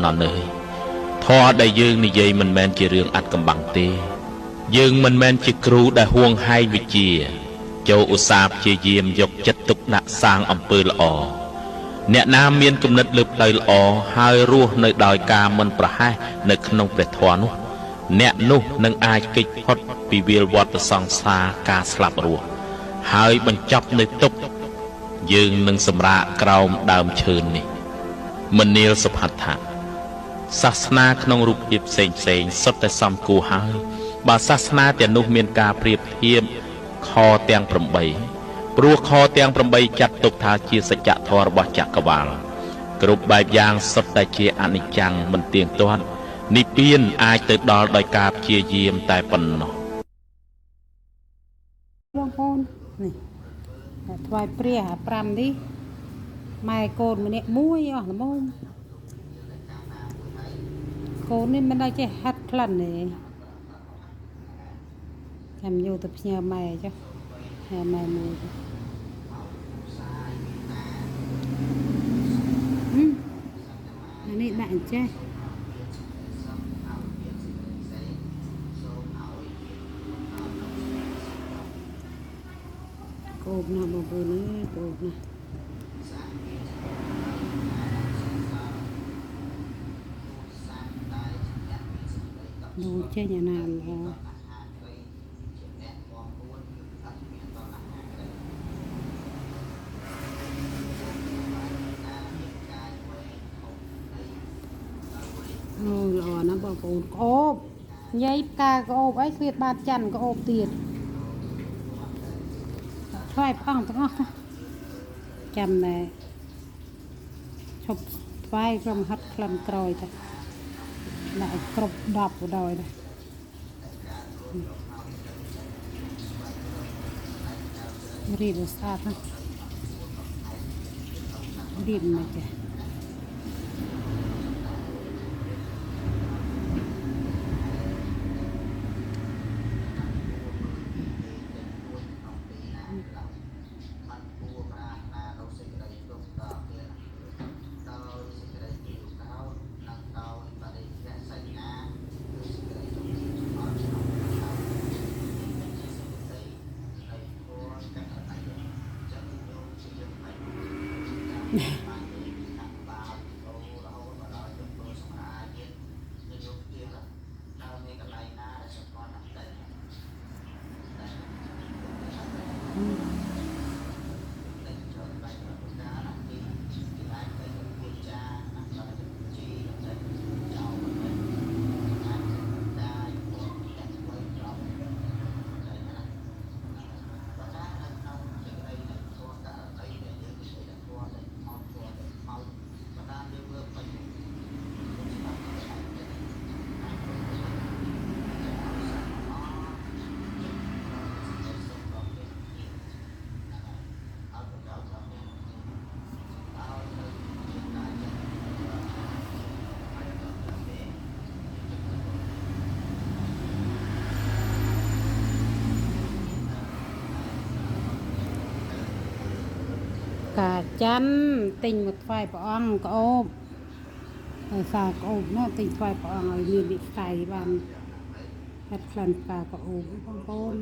ណនើយធរដែលយើងនិយាយមិនមែនជារឿងអាត់កំបាំងទេយើងមិនមែនជាគ្រូដែលហួងហែងវិជ្ជាចូលឧស្សាហ៍ព្យាយាមយកចិត្តទុកដាក់សាងអំពើល្អអ្នកណាមានគំនិតលើផ្លូវល្អហើយរស់នៅដោយការមិនប្រហែសនៅក្នុងព្រះធម៌នោះអ្នកនោះនឹងអាចគេចផុតពីវាលវដ្តសង្សារការស្លាប់រស់ហើយបញ្ចប់នៅទុក្ខយើងនឹងសម្រាកក្រោមដើមឈើនេះមនាលសុផាត់ថាសាសនាក្នុងរូបភាពផ្សេងសុទ្ធតែសំគួរហើយបើសាសនាទាំងនោះមានការប្រៀបធៀបខទាំង8ព្រោះខទាំង8ចាត់ទុកថាជាសច្ចធម៌របស់ចក្រវាលគ្រប់បែបយ៉ាងសុទ្ធតែជាអនិច្ចំមិនទៀងទាត់និព្វានអាចទៅដល់ដោយការព្យាយាមតែប៉ុណ្ណោះបងប្អូននេះថ្វាយព្រះ5នេះម៉ែកូនម្នាក់មួយអស់ល្មមកូននេះមិនដល់ចេះហាត់ក្លិនទេចាំយកទៅផ្ញើម៉ែចុះផ្ញើម៉ែមួយអានេះដាក់អញ្ចេះកូបណាបងប្អូនអើយកូបណាดูចេញអាណាល្អអូល្អណាស់បងប្អូនក្អូបញ៉ៃផ្កាក្អូបអីស្លៀតបាតច័ន្ទក្អូបទៀតឆ្លើយផ្អងទាំងអស់ចាំណែឈប់ថ្វាយក្រុមហាត់ក្លិនក្រោយទៅដាក់គ្រប់10ក៏ដោយដែររៀបស្អាតណារៀបមកចាកាចាន់ទិញមកថ្វាយព្រះអង្គក្អូបហើយសាក្អូបនោះទិញថ្វាយព្រះអង្គឲ្យមានវិស័យបានហាត់ក្លិនផ្កាក្អូបបងប្អូន